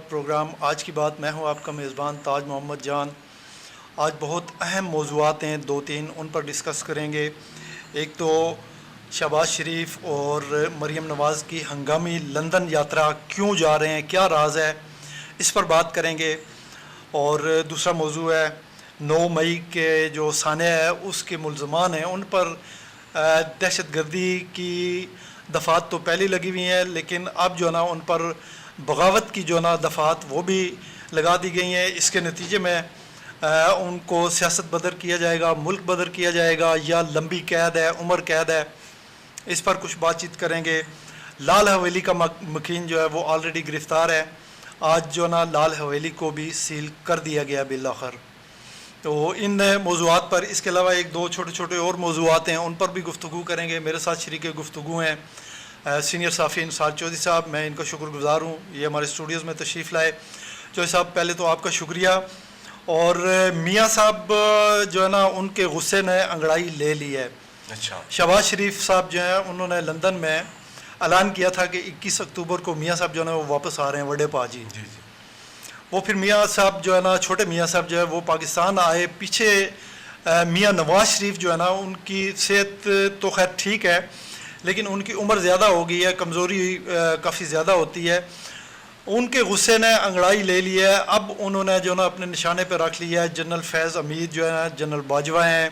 Programme آج کی بات. میں ہوں آپ کا میزبان تاج محمد جان. آج بہت اہم موضوعات ہیں, 2-3 ان پر ڈسکس کریں گے. ایک تو شہباز شریف اور مریم نواز کی ہنگامی لندن یاترا کیوں جا رہے ہیں, کیا راز ہے, اس پر بات کریں گے. اور دوسرا موضوع ہے 9 مئی کے جو سانحہ ہے اس کے ملزمان ہیں ان پر دہشت گردی کی دفعات تو پہلے لگی ہوئی ہیں, لیکن اب جو ہے نا ان پر بغاوت کی جو ہے نا دفعات وہ بھی لگا دی گئی ہیں. اس کے نتیجے میں ان کو سیاست بدر کیا جائے گا, ملک بدر کیا جائے گا, یا لمبی قید ہے, عمر قید ہے. اس پر کچھ بات چیت کریں گے. لال حویلی کا مکین جو ہے وہ آلریڈی گرفتار ہے. آج جو نا لال حویلی کو بھی سیل کر دیا گیا بالآخر. تو ان موضوعات پر اس کے علاوہ 1-2 چھوٹے چھوٹے اور موضوعات ہیں, ان پر بھی گفتگو کریں گے. میرے ساتھ شریک گفتگو ہیں سینئر صحافی انصار چودھری صاحب. میں ان کا شکر گزار ہوں, یہ ہمارے اسٹوڈیوز میں تشریف لائے. چودھری صاحب پہلے تو آپ کا شکریہ. اور میاں صاحب جو ہے نا ان کے غصے نے انگڑائی لے لی ہے. اچھا. شہباز شریف صاحب جو ہیں انہوں نے لندن میں اعلان کیا تھا کہ 21 اکتوبر کو میاں صاحب جو ہے وہ واپس آ رہے ہیں وڈے پا جی. وہ پھر میاں صاحب جو ہے نا چھوٹے میاں صاحب جو ہے وہ پاکستان آئے. پیچھے میاں نواز شریف جو ہے نا ان کی صحت تو خیر ٹھیک ہے, لیکن ان کی عمر زیادہ ہو گئی ہے, کمزوری کافی زیادہ ہوتی ہے. ان کے غصے نے انگڑائی لے لی ہے. اب انہوں نے جو نا اپنے نشانے پہ رکھ لیا ہے جنرل فیض حمید جو ہے نا, جنرل باجوہ ہیں,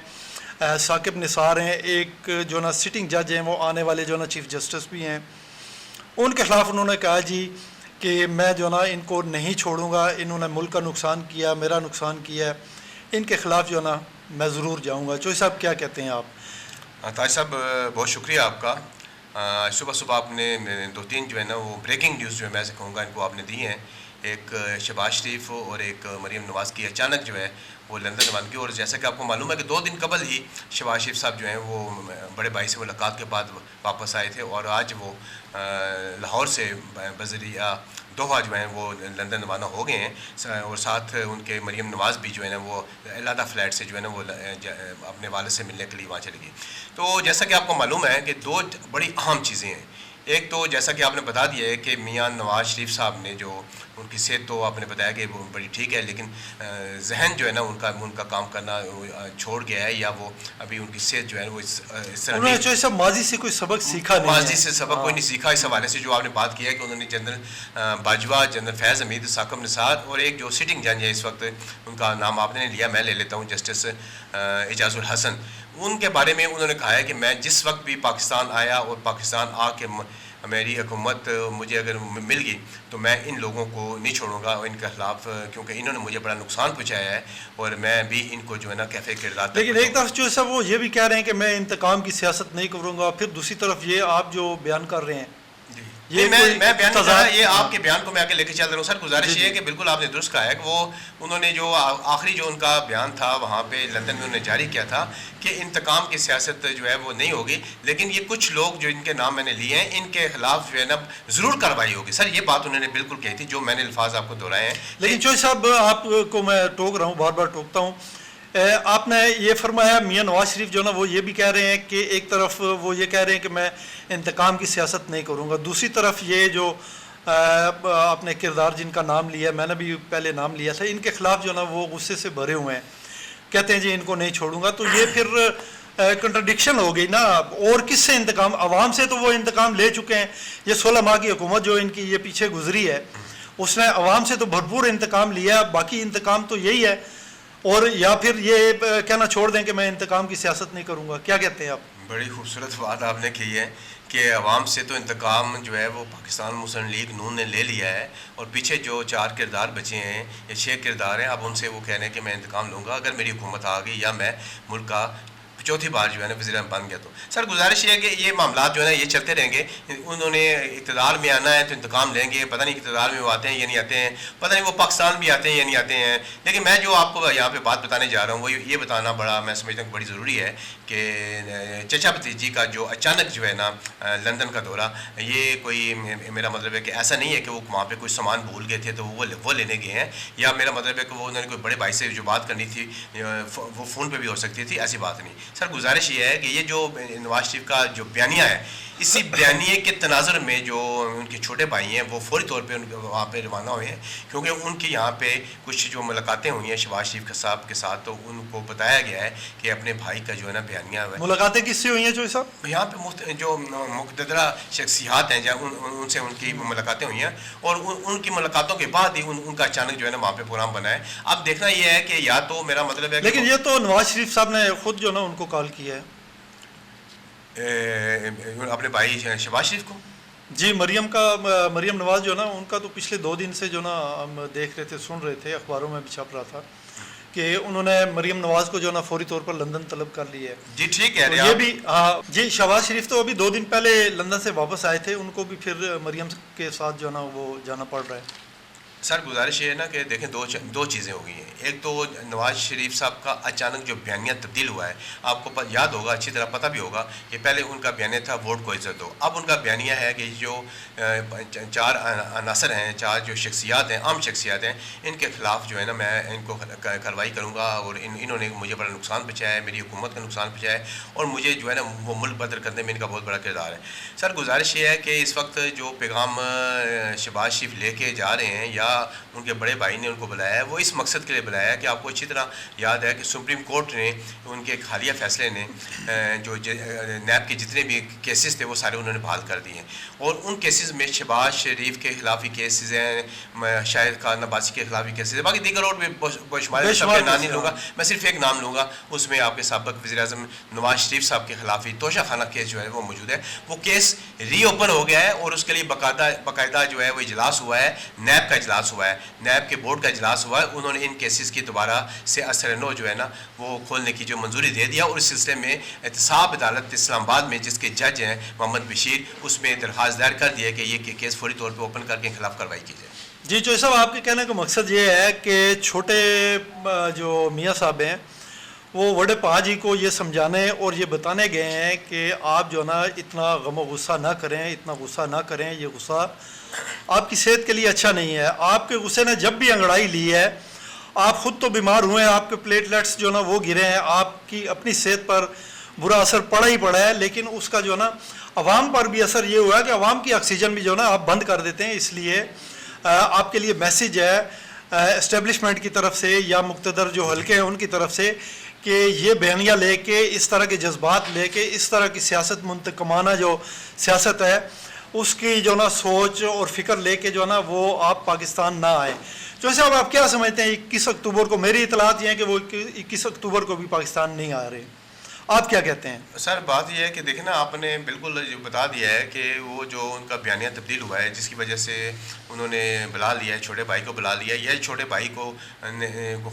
ثاقب نثار ہیں, ایک جو نا سٹنگ جج ہیں, وہ آنے والے جو نا چیف جسٹس بھی ہیں. ان کے خلاف انہوں نے کہا جی کہ میں جو نا ان کو نہیں چھوڑوں گا, انہوں نے ملک کا نقصان کیا, میرا نقصان کیا ہے, ان کے خلاف جو نا میں ضرور جاؤں گا. چوہدری صاحب کیا کہتے ہیں آپ؟ تاج صاحب بہت شکریہ آپ کا. صبح آپ نے 2-3 جو ہے نا وہ بریکنگ نیوز جو ہے میں سے کہوں گا ان کو آپ نے دی ہیں. ایک شہباز شریف اور ایک مریم نواز کی اچانک جو ہے وہ لندن روانگی, اور جیسا کہ آپ کو معلوم ہے کہ 2 دن قبل ہی شہباز شریف صاحب جو ہیں وہ بڑے بھائی سے ملاقات کے بعد واپس آئے تھے, اور آج وہ لاہور سے بذریعہ دوحہ جو ہیں وہ لندن روانہ ہو گئے ہیں, اور ساتھ ان کے مریم نواز بھی جو ہے نا وہ علیحدہ فلیٹ سے جو ہے نا وہ اپنے والد سے ملنے کے لیے وہاں چلی گئی. تو جیسا کہ آپ کو معلوم ہے کہ 2 بڑی اہم چیزیں ہیں. ایک تو جیسا کہ آپ نے بتا دیا ہے کہ میاں نواز شریف صاحب نے جو ان کی صحت تو آپ نے بتایا کہ وہ بڑی ٹھیک ہے, لیکن ذہن جو ہے نا ان کا کام کرنا چھوڑ گیا ہے, یا وہ ابھی ان کی صحت جو ہے وہ اس طرح انہوں نے صاحب ماضی سے کوئی سبق سیکھا نہیں, ماضی سے سبق کوئی نہیں سیکھا. اس حوالے سے جو آپ نے بات کیا ہے کہ انہوں نے جنرل باجوہ, جنرل فیض حمید, ثاقب نثار اور ایک جو سٹنگ جج ہے اس وقت, ان کا نام آپ نے لیا, میں لے لیتا ہوں, جسٹس اعجاز الحسن. ان کے بارے میں انہوں نے کہا ہے کہ میں جس وقت بھی پاکستان آیا اور پاکستان آ کے میری حکومت مجھے اگر مل گئی تو میں ان لوگوں کو نہیں چھوڑوں گا ان کے خلاف, کیونکہ انہوں نے مجھے بڑا نقصان پہنچایا ہے اور میں بھی ان کو جو ہے نا کیفے کردار. لیکن ایک طرف جو ہے وہ یہ بھی کہہ رہے ہیں کہ میں انتقام کی سیاست نہیں کروں گا, پھر دوسری طرف یہ آپ جو بیان کر رہے ہیں یہ میں بیان نہیں کر رہا, یہ آپ کے بیان کو میں آگے لے کے چل رہا ہوں. سر گزارش یہ ہے کہ بالکل آپ نے درست کہا ہے کہ وہ انہوں نے جو آخری جو ان کا بیان تھا وہاں پہ لندن میں انہوں نے جاری کیا تھا کہ انتقام کی سیاست جو ہے وہ نہیں ہوگی, لیکن یہ کچھ لوگ جو ان کے نام میں نے لیے ہیں ان کے خلاف جو ہے نا ضرور کارروائی ہوگی. سر یہ بات انہوں نے بالکل کہی تھی جو میں نے الفاظ آپ کو دہرائے ہیں. لیکن چوہدری صاحب آپ کو میں ٹوک رہا ہوں, بار بار ٹوکتا ہوں. آپ نے یہ فرمایا میاں نواز شریف جو نا وہ یہ بھی کہہ رہے ہیں کہ ایک طرف وہ یہ کہہ رہے ہیں کہ میں انتقام کی سیاست نہیں کروں گا, دوسری طرف یہ جو آپ نے کردار جن کا نام لیا, میں نے بھی پہلے نام لیا تھا, ان کے خلاف جو نا وہ غصے سے بھرے ہوئے ہیں, کہتے ہیں جی ان کو نہیں چھوڑوں گا. تو یہ پھر کنٹرڈکشن ہو گئی نا. اور کس سے انتقام؟ عوام سے تو وہ انتقام لے چکے ہیں. یہ 16 ماہ کی حکومت جو ان کی یہ پیچھے گزری ہے اس نے عوام سے تو بھرپور انتقام لیا, باقی انتقام تو یہی ہے. اور یا پھر یہ کہنا چھوڑ دیں کہ میں انتقام کی سیاست نہیں کروں گا. کیا کہتے ہیں آپ؟ بڑی خوبصورت بات آپ نے کی ہے کہ عوام سے تو انتقام جو ہے وہ پاکستان مسلم لیگ نون نے لے لیا ہے, اور پیچھے جو 4 کردار بچے ہیں یا 6 کردار ہیں, اب ان سے وہ کہہ رہے ہیں کہ میں انتقام لوں گا اگر میری حکومت آ گئی یا میں ملک کا 4تھی بار جو ہے نا وزیر بن گیا. تو سر گزارش یہ ہے کہ یہ معاملات جو ہے نا یہ چلتے رہیں گے. انہوں نے اقتدار میں آنا ہے تو انتقام لیں گے, پتہ نہیں اقتدار میں وہ آتے ہیں یا نہیں آتے ہیں, پتہ نہیں وہ پاکستان بھی آتے ہیں یا نہیں آتے ہیں. لیکن میں جو آپ کو یہاں پہ بات بتانے جا رہا ہوں وہ یہ بتانا بڑا میں سمجھتا ہوں بڑی ضروری ہے کہ چچا بھتیجی کا جو اچانک جو ہے نا لندن کا دورہ, یہ کوئی میرا مطلب ہے کہ ایسا نہیں ہے کہ وہ وہاں پہ کوئی سامان بھول گئے تھے تو وہ لینے گئے ہیں, یا میرا مطلب ہے کہ وہ انہوں نے کوئی بڑے بھائی سے جو بات کرنی تھی وہ فون پہ بھی ہو سکتی تھی, ایسی بات نہیں. سر گزارش یہ ہے کہ یہ جو نواز شریف کا جو بیانیہ ہے اسی بیانیے کے تناظر میں جو ان کے چھوٹے بھائی ہیں وہ فوری طور پہ وہاں پہ روانہ ہوئے ہیں کیونکہ ان کی یہاں پہ کچھ جو ملاقاتیں ہوئی ہیں شہباز شریف صاحب کے ساتھ تو ان کو بتایا گیا ہے کہ اپنے بھائی کا جو ہے نا بیانیہ ہے. ملاقاتیں کس سے ہوئی ہیں چوہی صاحب؟ یہاں پہ جو مقتدرہ شخصیات ہیں ان سے ان کی ملاقاتیں ہوئی ہیں اور ان کی ملاقاتوں کے بعد ہی ان کا اچانک جو ہے نا وہاں پہ پروگرام بنا ہے. اب دیکھنا یہ ہے کہ یا تو میرا مطلب ہے لیکن یہ تو نواز شریف صاحب نے خود جو نا ان کو کال کیا ہے اپنے بھائی شہباز شریف کو. جی مریم نواز جو نا ان کا تو پچھلے 2 دن سے جو نا ہم دیکھ رہے تھے سن رہے تھے اخباروں میں بھی چھپ رہا تھا کہ انہوں نے مریم نواز کو جو نا فوری طور پر لندن طلب کر لی ہے. جی ٹھیک ہے یہ بھی جی شہباز شریف تو ابھی 2 دن پہلے لندن سے واپس آئے تھے, ان کو بھی پھر مریم کے ساتھ جو نا وہ جانا پڑ رہا ہے. سر گزارش یہ ہے نا کہ دیکھیں دو چیزیں ہو گئی ہیں. ایک تو نواز شریف صاحب کا اچانک جو بیانیہ تبدیل ہوا ہے آپ کو یاد ہوگا اچھی طرح پتہ بھی ہوگا کہ پہلے ان کا بیانیہ تھا ووٹ کو عزت دو. اب ان کا بیانیہ ہے کہ جو 4 عناصر ہیں 4 جو شخصیات ہیں عام شخصیات ہیں ان کے خلاف جو ہے نا میں ان کو کارروائی کروں گا اور انہوں نے مجھے بڑا نقصان پہنچایا ہے, میری حکومت کا نقصان پہنچایا ہے اور مجھے جو ہے نا وہ ملک بدر کرنے میں ان کا بہت بڑا کردار ہے. سر گزارش یہ ہے کہ اس وقت جو پیغام شہباز شریف لے کے جا رہے ہیں یا ان کے بڑے بھائی نے ان کو بلایا ہے وہ اس مقصد کے لیے بلایا ہے کہ آپ کو اچھی طرح یاد ہے کہ سپریم کورٹ نے ان کے حالیہ فیصلے نے جو نیب کے جتنے بھی کیسز تھے وہ سارے انہوں نے بحال کر دیے ہیں اور ان کیسز میں شہباز شریف کے خلاف بھی کیسز ہیں, شاہد خان عباسی کے خلاف بھی کیسز ہیں, باقی دیگر اور بھی شمار سب کے نام نہیں لوں گا, میں صرف ایک نام لوں گا. اس میں آپ کے سابق وزیر اعظم نواز شریف صاحب کے خلاف ہی توشہ خانہ کیس جو ہے وہ موجود ہے. وہ کیس ری اوپن ہو گیا ہے اور اس کے لیے باقاعدہ جو ہے وہ اجلاس ہوا ہے, نیب کا اجلاس ہوا ہے, نیب کے بورڈ کا اجلاس ہوا ہے. انہوں نے ان کیسز کی دوبارہ سے اثر نو جو ہے نا وہ کھولنے کی جو منظوری دے دیا اور اس سلسلے میں احتساب عدالت اسلام آباد میں جس کے جج ہیں محمد بشیر اس میں درخواست دائر کر دی ہے کہ یہ کیس فوری طور پہ اوپن کر کے خلاف کارروائی کی جائے. جی چوہی صاحب آپ کے کہنے کا مقصد یہ ہے کہ چھوٹے جو میاں صاحب ہیں وہ بڑے پا جی کو یہ سمجھانے اور یہ بتانے گئے ہیں کہ آپ جو نا اتنا غم و غصہ نہ کریں, اتنا غصہ نہ کریں, یہ غصہ آپ کی صحت کے لیے اچھا نہیں ہے. آپ کے غصے نے جب بھی انگڑائی لی ہے آپ خود تو بیمار ہوئے ہیں, آپ کے پلیٹلیٹس جو نا وہ گرے ہیں, آپ کی اپنی صحت پر برا اثر پڑا ہی پڑا ہے, لیکن اس کا جو نا عوام پر بھی اثر یہ ہوا ہے کہ عوام کی آکسیجن بھی جو نا آپ بند کر دیتے ہیں. اس لیے آپ کے لیے میسیج ہے اسٹیبلشمنٹ کی طرف سے یا مقتدر جو حلقے ہیں ان کی طرف سے کہ یہ بیانیہ لے کے اس طرح کے جذبات لے کے اس طرح کی سیاست منتقمانہ جو سیاست ہے اس کی جو نا سوچ اور فکر لے کے جو نا وہ آپ پاکستان نہ آئے. جو صاحب آپ کیا سمجھتے ہیں 21 اکتوبر کو, میری اطلاعات یہ ہیں کہ وہ 21 اکتوبر کو بھی پاکستان نہیں آ رہے, آپ کیا کہتے ہیں؟ سر بات یہ ہے کہ دیکھیں نا آپ نے بالکل بتا دیا ہے کہ وہ جو ان کا بیانیہ تبدیل ہوا ہے جس کی وجہ سے انہوں نے بلا لیا ہے, چھوٹے بھائی کو بلا لیا ہے یا چھوٹے بھائی کو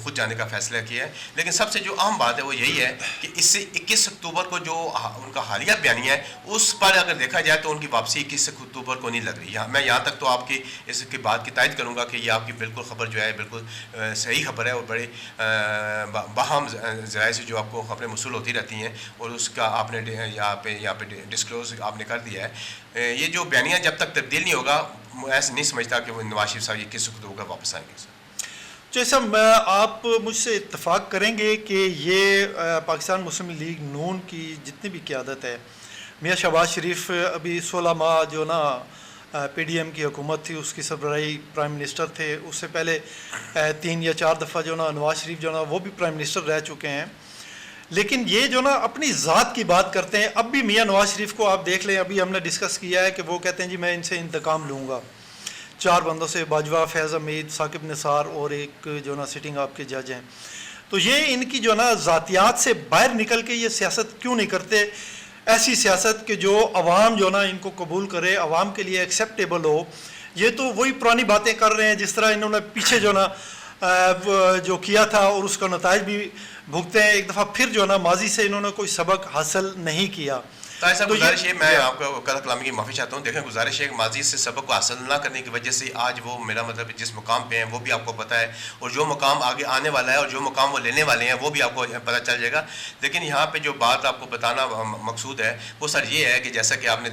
خود جانے کا فیصلہ کیا ہے. لیکن سب سے جو اہم بات ہے وہ یہی ہے کہ اس سے 21 اکتوبر کو جو ان کا حالیہ بیانیہ ہے اس پر اگر دیکھا جائے تو ان کی واپسی 21 اکتوبر کو نہیں لگ رہی. میں یہاں تک تو آپ کی اس کی بات کی تائید کروں گا کہ یہ آپ کی بالکل خبر جو ہے بالکل صحیح خبر ہے اور بڑے باہم ذرائع سے جو آپ کو خبریں موصول ہوتی رہتی ہیں اور اس کا آپ نے یہاں پہ ڈسکلوز آپ نے کر دیا ہے. یہ جو بیانیہ جب تک تبدیل نہیں ہوگا میں ایسا نہیں سمجھتا کہ وہ نواز شریف صاحب 21 اکتوبر کا واپس آئیں گے. جیسا آپ مجھ سے اتفاق کریں گے کہ یہ پاکستان مسلم لیگ نون کی جتنی بھی قیادت ہے, میاں شہباز شریف ابھی 16 ماہ جو نا پی ڈی ایم کی حکومت تھی اس کی سربراہی پرائم منسٹر تھے, اس سے پہلے 3 یا 4 دفعہ جو نا نواز شریف جو نا وہ بھی پرائم منسٹر رہ چکے ہیں. لیکن یہ جو نا اپنی ذات کی بات کرتے ہیں. اب بھی میاں نواز شریف کو آپ دیکھ لیں, ابھی ہم نے ڈسکس کیا ہے کہ وہ کہتے ہیں جی میں ان سے انتقام لوں گا. 4 بندوں سے باجوہ, فیض حمید, ثاقب نثار اور ایک جو نا سٹنگ آپ کے جج ہیں. تو یہ ان کی جو نا ذاتیات سے باہر نکل کے یہ سیاست کیوں نہیں کرتے, ایسی سیاست کہ جو عوام جو نا ان کو قبول کرے, عوام کے لیے ایکسیپٹیبل ہو. یہ تو وہی پرانی باتیں کر رہے ہیں جس طرح انہوں نے پیچھے جو نا جو کیا تھا اور اس کا نتائج بھی بھگتے ہیں. ایک دفعہ پھر جو نا ماضی سے انہوں نے کوئی سبق حاصل نہیں کیا. طاہر صاحب تو یہ- گزارش ہے، میں آپ کو قدر کلامی کی معافی چاہتا ہوں. دیکھیں گزارش ہے کہ ماضی سے سبق کو حاصل نہ کرنے کی وجہ سے آج وہ میرا مطلب جس مقام پہ ہیں وہ بھی آپ کو پتہ ہے، اور جو مقام آگے آنے والا ہے اور جو مقام وہ لینے والے ہیں وہ بھی آپ کو پتہ چل جائے گا. لیکن یہاں پہ جو بات آپ کو بتانا مقصود ہے وہ سر یہ ہے کہ جیسا کہ آپ نے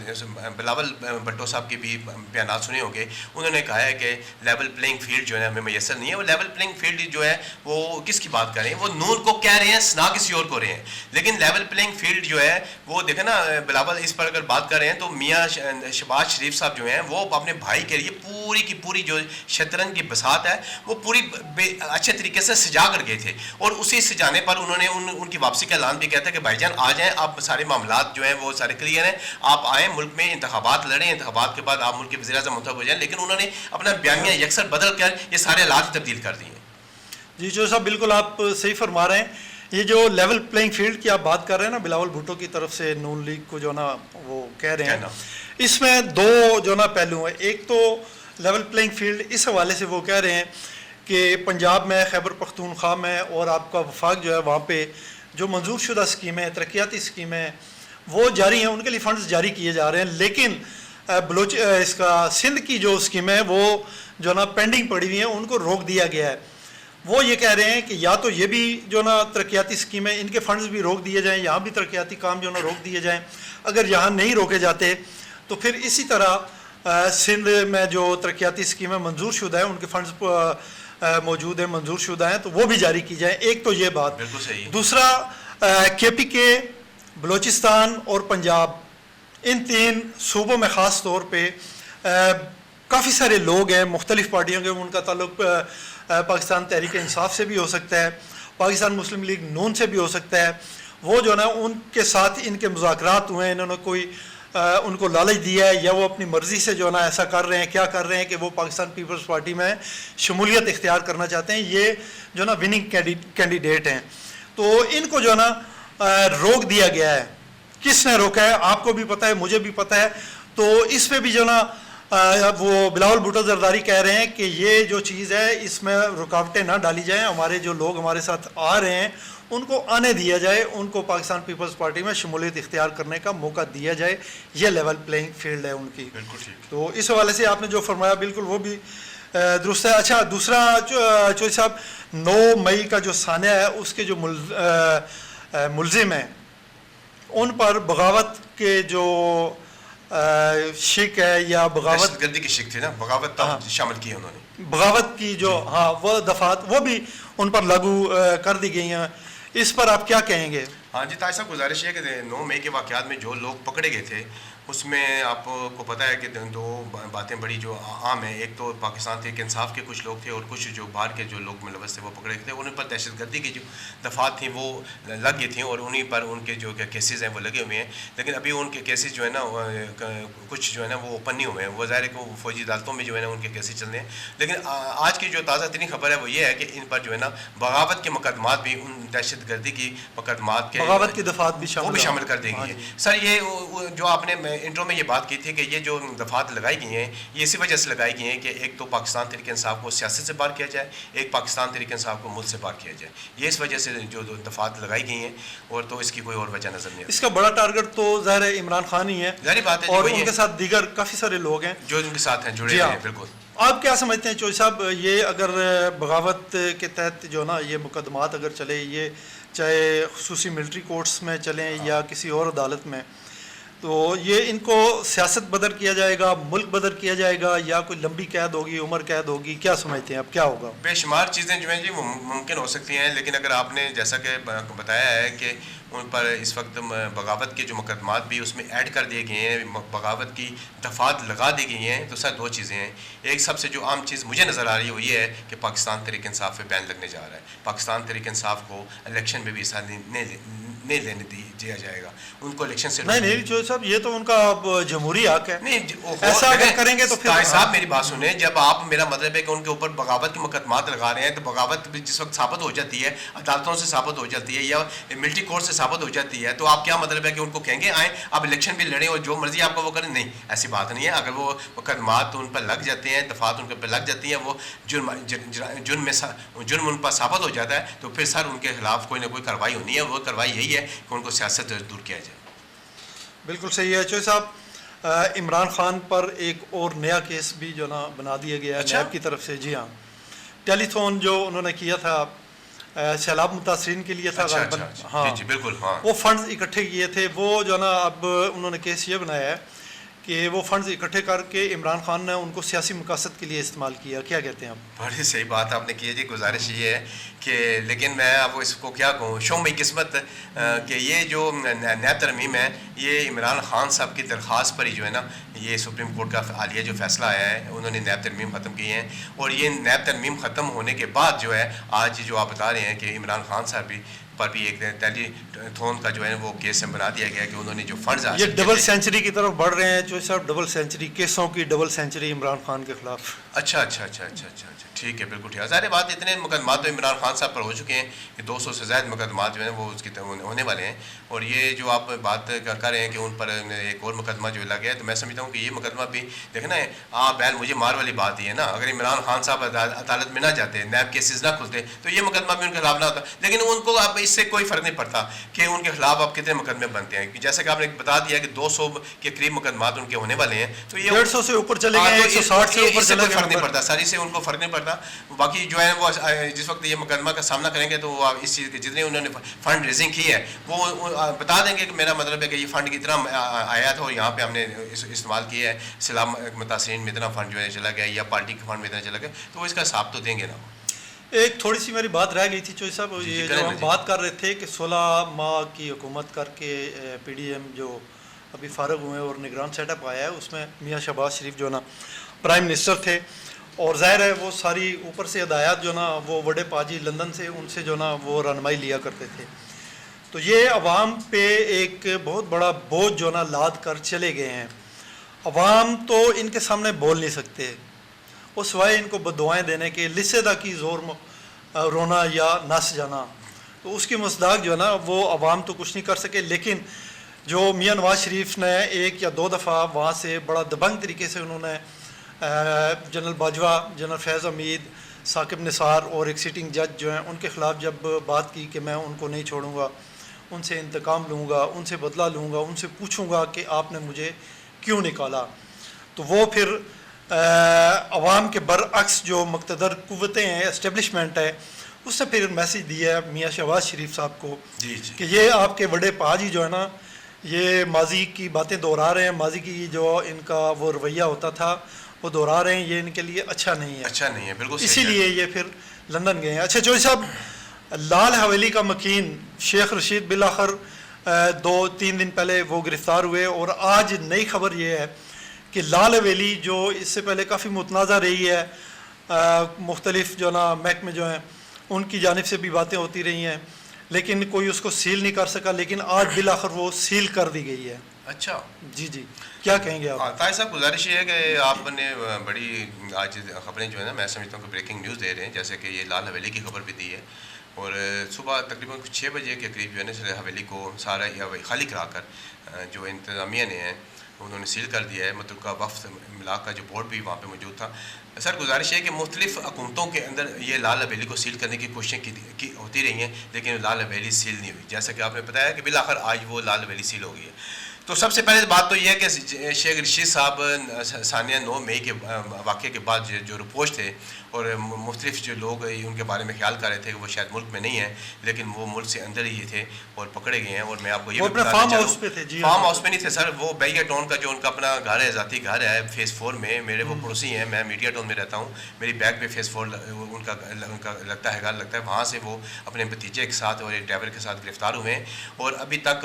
بلاول بھٹو صاحب کے بھی بیانات سنے ہوں گے، انہوں نے کہا ہے کہ لیول پلینگ فیلڈ جو ہے ہمیں میسر نہیں ہے. وہ لیول پلینگ فیلڈ جو ہے وہ کس کی بات کر رہے ہیں؟ وہ نون کو کہہ رہے ہیں، نہ کسی اور کو رہے ہیں. لیکن لیول پلینگ فیلڈ جو ہے وہ دیکھیں نا بلاول اس پر اگر بات کر رہے ہیں تو میاں شہباز شریف صاحب جو ہیں وہ اپنے بھائی کے لیے پوری کی پوری جو شطرنج کی بساط ہے وہ پوری اچھے طریقے سے سجا کر گئے تھے، اور اسی سجانے پر انہوں نے ان کی واپسی کا اعلان بھی کیا تھا کہ بھائی جان آ جائیں، آپ سارے معاملات جو ہیں وہ سارے کلیئر ہیں، آپ آئیں ملک میں انتخابات لڑیں، انتخابات کے بعد آپ ملک کے وزیر اعظم منتخب ہو جائیں. لیکن انہوں نے اپنا بیانیہ یکسر بدل کر یہ سارے حالات تبدیل کر دیے. جی جو صاحب بالکل آپ صحیح فرما رہے ہیں. یہ جو لیول پلینگ فیلڈ کی آپ بات کر رہے ہیں نا بلاول بھٹو کی طرف سے نون لیگ کو جو نا وہ کہہ رہے ہیں، اس میں دو جو نا پہلو ہیں. ایک تو لیول پلینگ فیلڈ اس حوالے سے وہ کہہ رہے ہیں کہ پنجاب میں، خیبر پختونخوا میں اور آپ کا وفاق جو ہے وہاں پہ جو منظور شدہ اسکیمیں، ترقیاتی اسکیمیں وہ جاری ہیں، ان کے لیے فنڈز جاری کیے جا رہے ہیں. لیکن اس کا سندھ کی جو اسکیمیں وہ جو نا پینڈنگ پڑی ہوئی ہیں ان کو روک دیا گیا ہے. وہ یہ کہہ رہے ہیں کہ یا تو یہ بھی جو نا ترقیاتی اسکیمیں ان کے فنڈز بھی روک دیے جائیں، یہاں بھی ترقیاتی کام جو نا روک دیے جائیں. اگر یہاں نہیں روکے جاتے تو پھر اسی طرح سندھ میں جو ترقیاتی اسکیمیں منظور شدہ ہیں ان کے فنڈز موجود ہیں، منظور شدہ ہیں، تو وہ بھی جاری کی جائیں. ایک تو یہ بات. بالکل صحیح. دوسرا کے پی کے، بلوچستان اور پنجاب، ان تین صوبوں میں خاص طور پہ کافی سارے لوگ ہیں مختلف پارٹیوں کے. ان کا تعلق پاکستان تحریک انصاف سے بھی ہو سکتا ہے، پاکستان مسلم لیگ نون سے بھی ہو سکتا ہے. وہ جو نا ان کے ساتھ ان کے مذاکرات ہوئے ہیں، انہوں نے کوئی ان کو لالچ دیا ہے یا وہ اپنی مرضی سے جو نا ایسا کر رہے ہیں. کیا کر رہے ہیں کہ وہ پاکستان پیپلز پارٹی میں شمولیت اختیار کرنا چاہتے ہیں. یہ جو نا وننگ کینڈیڈیٹ ہیں، تو ان کو جو نا روک دیا گیا ہے. کس نے روکا ہے آپ کو بھی پتہ ہے، مجھے بھی پتہ ہے. تو اس پہ بھی جو نا وہ بلاول بھٹو زرداری کہہ رہے ہیں کہ یہ جو چیز ہے اس میں رکاوٹیں نہ ڈالی جائیں. ہمارے جو لوگ ہمارے ساتھ آ رہے ہیں ان کو آنے دیا جائے، ان کو پاکستان پیپلز پارٹی میں شمولیت اختیار کرنے کا موقع دیا جائے. یہ لیول پلینگ فیلڈ ہے ان کی. بالکل ٹھیک. تو اس حوالے سے آپ نے جو فرمایا بالکل وہ بھی درست ہے. اچھا دوسرا چوہدری صاحب، 9 مئی کا جو سانحہ ہے اس کے جو ملزم ہیں ان پر بغاوت کے جو شک ہے یا بغاوت گردی کی شک تھی نا، بغاوت شامل کی انہوں نے. بغاوت کی جو وہ دفعات وہ بھی ان پر لاگو کر دی گئی ہیں. اس پر آپ کیا کہیں گے؟ ہاں جی طاہر صاحب گزارش ہے کہ 9 مئی کے واقعات میں جو لوگ پکڑے گئے تھے اس میں آپ کو پتہ ہے کہ دو باتیں بڑی جو عام ہیں. ایک تو پاکستان تحریک انصاف کے کچھ لوگ تھے اور کچھ جو باہر کے جو لوگ ملوث تھے وہ پکڑے گئے تھے. ان پر دہشت گردی کی جو دفعات تھیں وہ لگ گئی تھیں اور انہیں پر ان کے جو کیسز ہیں وہ لگے ہوئے ہیں. لیکن ابھی ان کے کیسز جو ہے نا کچھ جو ہے نا وہ اوپن نہیں ہوئے ہیں. وہ ظاہر ہے کہ وہ فوجی عدالتوں میں جو ہے نا ان کے کیسز چل رہے ہیں. لیکن آج کی جو تازہ ترین خبر ہے وہ یہ ہے کہ ان پر جو ہے نا بغاوت کے مقدمات بھی، ان دہشت گردی کی مقدمات کے بغاوت کی دفعات بھی شامل کر دی گئی ہیں. سر یہ جو آپ نے انٹرو میں یہ بات کی تھی کہ یہ جو دفعات لگائی گئی ہیں یہ اسی وجہ سے لگائی گئی ہیں کہ ایک تو پاکستان تحریک انصاف کو سیاست سے باہر کیا جائے، ایک پاکستان تحریک انصاف کو ملک سے باہر کیا جائے. یہ اس وجہ سے جو دفعات لگائی گئی ہیں، اور تو اس کی کوئی اور وجہ نظر نہیں آتی. اس کا بڑا ٹارگٹ تو ظاہر ہے عمران خان ہی ہے، ظاہری بات ہے، اور ان کے ساتھ دیگر کافی سارے لوگ ہیں جو ان کے ساتھ ہیں جڑے ہیں. بالکل. آپ کیا سمجھتے ہیں چوہدری صاحب، یہ اگر بغاوت کے تحت جو نا یہ مقدمات اگر چلے، یہ چاہے خصوصی ملٹری کورٹس میں چلیں یا کسی اور عدالت میں، تو یہ ان کو سیاست بدر کیا جائے گا، ملک بدر کیا جائے گا، یا کوئی لمبی قید ہوگی، عمر قید ہوگی؟ کیا سمجھتے ہیں اب کیا ہوگا؟ بے شمار چیزیں جو ہیں جی وہ ممکن ہو سکتی ہیں. لیکن اگر آپ نے جیسا کہ بتایا ہے کہ ان پر اس وقت بغاوت کے جو مقدمات بھی اس میں ایڈ کر دیے گئے ہیں، بغاوت کی دفعات لگا دی گئی ہیں، تو سر دو چیزیں ہیں. ایک سب سے جو عام چیز مجھے نظر آ رہی ہے وہ یہ ہے کہ پاکستان تحریک انصاف پہ بین لگنے جا رہا ہے. پاکستان تحریک انصاف کو الیکشن میں بھی حصہ نہیں لینے دیا جائے گا. ان کو الیکشن سے نہیں چوہدری صاحب، یہ تو ان کا جمہوری حق ہے. نہیں ایسا اگر کریں گے تو پھر صاحب میری بات سنیں، جب آپ، میرا مطلب ہے کہ ان کے اوپر بغاوت کے مقدمات لگا رہے ہیں تو بغاوت بھی جس وقت ثابت ہو جاتی ہے، عدالتوں سے ثابت ہو جاتی ہے یا ملٹری کورٹ سے ثابت ہو جاتی ہے، تو آپ کیا مطلب ہے کہ ان کو کہیں گے آئیں آپ الیکشن بھی لڑیں اور جو مرضی آپ کو وہ کریں؟ نہیں، ایسی بات نہیں ہے. اگر وہ مقدمات ان پر لگ جاتے ہیں، دفعات ان پر لگ جاتی ہیں، وہ جرم ان پر ثابت ہو جاتا ہے، تو پھر سر ان کے خلاف کوئی نہ کوئی کارروائی ہونی ہے. وہ کارروائی یہی ہے کہ ان کو سیاست دور کیا جائے. بالکل صحیح ہے چوہے صاحب. عمران خان پر ایک اور نیا کیس بھی جو نا بنا دیا گیا ہے اچھا؟ نیب کی طرف سے. جی ہاں, ٹیلی تھون جو انہوں نے کیا تھا سیلاب متاثرین کے لیے تھا اچھا غالباً. اچھا ہاں جی جی بالکل ہاں. وہ فنڈز اکٹھے کیے تھے, وہ جو نا اب انہوں نے کیس یہ بنایا ہے کہ وہ فنڈز اکٹھے کر کے عمران خان نے ان کو سیاسی مقاصد کے لیے استعمال کیا. کیا کہتے ہیں آپ؟ بڑی صحیح بات آپ نے کی ہے جی. گزارش یہ ہے کہ لیکن میں اب اس کو کیا کہوں, شو میں قسمت کہ یہ جو نیب ترمیم ہے یہ عمران خان صاحب کی درخواست پر ہی جو ہے نا یہ سپریم کورٹ کا حالیہ جو فیصلہ آیا ہے, انہوں نے نیب ترمیم ختم کی ہیں. اور یہ نیب ترمیم ختم ہونے کے بعد جو ہے آج جو آپ بتا رہے ہیں کہ عمران خان صاحب پر بھی ایک ٹیلی تھون کا جو ہے وہ کیس بنا دیا گیا کہ انہوں نے جو فنڈز یہ ڈبل سینچری کی طرف بڑھ رہے ہیں چوہے صاحب, ڈبل سینچری کیسوں کی ڈبل سینچری عمران خان کے خلاف. اچھا اچھا اچھا اچھا اچھا اچھا ٹھیک ہے بالکل ٹھیک ہے. ظاہر بات اتنے مقدمات تو عمران خان صاحب پر ہو چکے ہیں کہ 200 سے زائد مقدمات جو ہیں وہ اس کی ہونے والے ہیں. اور یہ جو آپ بات کر رہے ہیں کہ ان پر ایک اور مقدمہ جو لگا ہے, تو میں سمجھتا ہوں کہ یہ مقدمہ بھی دیکھیں نا آپ بہن مجھے مار والی بات ہی ہے نا. اگر عمران خان صاحب عدالت میں نہ جاتے, نیب کیسز نہ کھلتے, تو یہ مقدمہ بھی ان کے خلاف نہ ہوتا. لیکن ان کو اب اس سے کوئی فرق نہیں پڑتا کہ ان کے خلاف اب کتنے مقدمے بنتے ہیں. جیسا کہ آپ نے بتا دیا کہ 200 کے قریب مقدمات ان کے ہونے والے ہیں, تو یہ 150 سے اوپر چلے گئے, 160 سے اوپر چلے گئے, فرق نہیں پڑتا, ساری سے ان کو فرق نہیں پڑتا. باقی جو ہے وہ جس وقت یہ مقدمہ کا سامنا کریں گے تو وہ اس چیز کے جتنے انہوں نے فنڈ ریزنگ کی ہے وہ بتا دیں گے کہ میرا مطلب ہے کہ یہ فنڈ کتنا آیا تھا اور یہاں پہ ہم نے استعمال کیا ہے, سیلاب متاثرین میں اتنا فنڈ جو ہے چلا گیا یا پارٹی کے فنڈ میں اتنا چلا گیا, تو وہ اس کا حساب تو دیں گے نا. ایک تھوڑی سی میری بات رہ گئی تھی چوہے صاحب, یہ جو ہم بات کر رہے تھے کہ 16 ماہ کی حکومت کر کے پی ڈی ایم جو ابھی فارغ ہوئے اور نگران سیٹ اپ آیا ہے, اس میں میاں شہباز شریف جو نا پرائم منسٹر تھے, اور ظاہر ہے وہ ساری اوپر سے ہدایات جو نا وہ وڈے پاجی لندن سے ان سے جو نا وہ رہنمائی لیا کرتے تھے. تو یہ عوام پہ ایک بہت بڑا بوجھ جو نا لاد کر چلے گئے ہیں. عوام تو ان کے سامنے بول نہیں سکتے, وہ سوائے ان کو بددعائیں دینے کے لسے دا کی زور رونا یا نس جانا, تو اس کی مصداق جو ہے نا وہ عوام تو کچھ نہیں کر سکے. لیکن جو میاں نواز شریف نے ایک یا دو دفعہ وہاں سے بڑا دبنگ طریقے سے انہوں نے جنرل باجوہ, جنرل فیض حمید, ثاقب نثار اور ایک سٹنگ جج جو ہیں ان کے خلاف جب بات کی کہ میں ان کو نہیں چھوڑوں گا, ان سے انتقام لوں گا, ان سے بدلہ لوں گا, ان سے پوچھوں گا کہ آپ نے مجھے کیوں نکالا, تو وہ پھر عوام کے برعکس جو مقتدر قوتیں ہیں, اسٹیبلشمنٹ ہے, اس سے پھر میسیج دیا ہے میاں شہباز شریف صاحب کو کہ یہ آپ کے بڑے پاجی جو ہے نا یہ ماضی کی باتیں دہرا رہے ہیں, ماضی کی جو ان کا وہ رویہ ہوتا تھا وہ دہرا رہے ہیں, یہ ان کے لیے اچھا نہیں ہے. اچھا نہیں ہے بالکل, اسی لیے یہ پھر لندن گئے ہیں. اچھا چوہے صاحب, لال حویلی کا مکین شیخ رشید بالآخر 2-3 دن پہلے وہ گرفتار ہوئے, اور آج نئی خبر یہ ہے کہ لال حویلی جو اس سے پہلے کافی متنازع رہی ہے, مختلف جو نا محکمے جو ہیں ان کی جانب سے بھی باتیں ہوتی رہی ہیں, لیکن کوئی اس کو سیل نہیں کر سکا, لیکن آج بالآخر وہ سیل کر دی گئی ہے. اچھا جی جی, کیا کہیں گے آپ؟ طاہر صاحب گزارش یہ ہے کہ آپ نے بڑی آج خبریں جو ہے نا میں سمجھتا ہوں کہ بریکنگ نیوز دے رہے ہیں, جیسے کہ یہ لال حویلی کی خبر بھی دی ہے, اور صبح تقریباً 6 بجے کے قریب جو ہے نا حویلی کو سارا خالی کرا کر جو انتظامیہ نے ہیں انہوں نے سیل کر دیا ہے. متعلقہ وفد ملا کا جو بورڈ بھی وہاں پہ موجود تھا. سر گزارش ہے کہ مختلف حکومتوں کے اندر یہ لال حویلی کو سیل کرنے کی کوششیں کی ہوتی رہی ہیں, لیکن لال حویلی سیل نہیں ہوئی. جیسا کہ آپ نے بتایا کہ بالآخر آج وہ لال حویلی سیل ہو گئی ہے. تو سب سے پہلے بات تو یہ ہے کہ شیخ رشید صاحب ثانیہ 9 مئی کے واقعے کے بعد جو رپوش تھے اور مختلف جو لوگ ان کے بارے میں خیال کر رہے تھے کہ وہ شاید ملک میں نہیں ہیں, لیکن وہ ملک سے اندر ہی تھے اور پکڑے گئے ہیں. اور میں آپ کو یہ بھی بتانا چاہتا ہوں, فارم ہاؤس پہ نہیں تھے سر, وہ بیگا ٹاؤن کا جو ان کا اپنا گھر ہے, ذاتی گھر ہے فیس 4 میں. میرے وہ پڑوسی ہیں, میں میڈیا ٹاؤن میں رہتا ہوں, میری بیگ پہ فیس 4 ان کا لگتا ہے گھر لگتا ہے. وہاں سے وہ اپنے بھتیجے کے ساتھ اور ایک ڈرائیور کے ساتھ گرفتار ہوئے ہیں, اور ابھی تک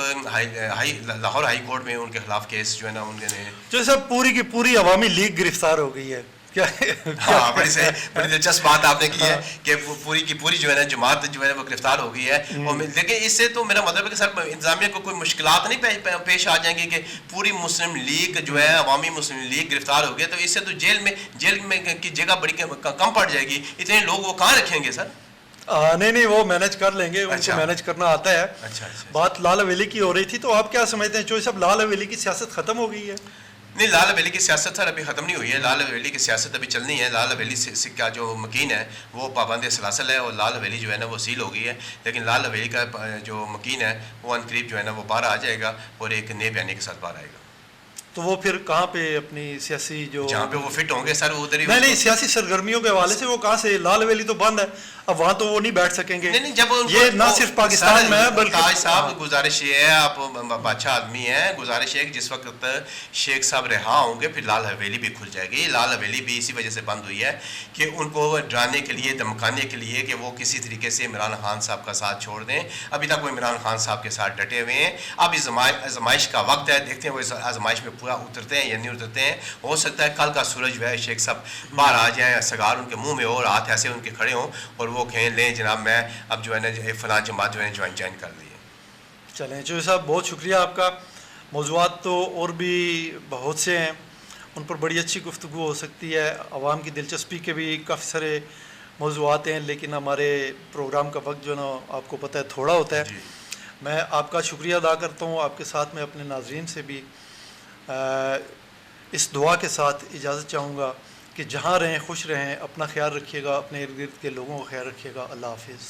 لاہور ہائی کورٹ میں ان کے خلاف کیس جو ہے نا ان نے جو سب پوری کی پوری عوامی لیگ گرفتار ہو گئی ہے. ہاں بڑی دلچسپ بات آپ نے کی ہے کہ پوری کی پوری جو ہے نا جماعت جو ہے وہ گرفتار ہو گئی ہے. لیکن اس سے تو میرا مطلب ہے کہ سر انتظامیہ کو کوئی مشکلات نہیں پیش آ جائیں گی کہ پوری مسلم لیگ جو ہے عوامی مسلم لیگ گرفتار ہو گیا, تو اس سے تو جیل میں کی جگہ بڑی کم پڑ جائے گی. اتنے لوگ وہ کہاں رکھیں گے سر؟ نہیں وہ مینج کر لیں گے, ان کو مینج کرنا آتا ہے. بات لال حویلی کی ہو رہی تھی, تو آپ کیا سمجھتے ہیں چوہے صاحب, لال حویلی کی سیاست ختم ہو گئی ہے؟ نہیں، لال حویلی کی سیاست سر ابھی ختم نہیں ہوئی ہے. لال حویلی کی سیاست ابھی چلنی ہے. لال حویلی سے کا جو مکین ہے وہ پابند سلاسل ہے اور لال حویلی جو ہے نا وہ سیل ہو گئی ہے. لیکن لال حویلی کا جو مکین ہے وہ ان قریب جو ہے نا وہ باہر آ جائے گا اور ایک نئے بیانے کے ساتھ باہر آئے گا. تو وہ پھر کہاں پہ اپنی سیاسی جو جہاں پہ وہ فٹ ہوں گے سر ادھر ہی. نہیں سیاسی سرگرمیوں کے حوالے سے وہ کہاں سے؟ لال حویلی تو بند ہے، اب وہاں تو وہ نہیں بیٹھ سکیں گے. نہیں، جب یہ نہ صرف پاکستان میں ہے بلکہ تاج صاحب گزارش یہ ہے، آپ بادشاہ آدمی ہیں، گزارش ہے کہ جس وقت شیخ صاحب رہا ہوں گے پھر لال حویلی بھی کھل جائے گی. لال حویلی بھی اسی وجہ سے بند ہوئی ہے کہ ان کو ڈرانے کے لیے، دمکانے کے لیے کہ وہ کسی طریقے سے عمران خان صاحب کا ساتھ چھوڑ دیں. ابھی تک وہ عمران خان صاحب کے ساتھ ڈٹے ہوئے ہیں. اب آزمائش کا وقت ہے، دیکھتے ہیں وہ اس آزمائش میں پورا اترتے ہیں یا نہیں اترتے ہیں. ہو سکتا ہے کل کا سورج جو ہے شیخ صاحب باہر آ جائیں، سگار ان کے منہ میں اور ہاتھ ایسے ان کے کھڑے ہوں اور وہ کہیں لیں جناب میں اب جو ہے نا فلاں جماعت جو ہے جوائن کر لی ہے. چلیں چوہے صاحب بہت شکریہ آپ کا. موضوعات تو اور بھی بہت سے ہیں، ان پر بڑی اچھی گفتگو ہو سکتی ہے. عوام کی دلچسپی کے بھی کافی سارے موضوعات ہیں، لیکن ہمارے پروگرام کا وقت جو ہے نا آپ کو پتہ ہے تھوڑا ہوتا ہے. میں آپ کا شکریہ ادا کرتا ہوں. آپ کے ساتھ میں اپنے ناظرین سے بھی اس دعا کے ساتھ اجازت چاہوں گا کہ جہاں رہیں خوش رہیں، اپنا خیال رکھیے گا، اپنے ارد گرد کے لوگوں کا خیال رکھیے گا. اللہ حافظ.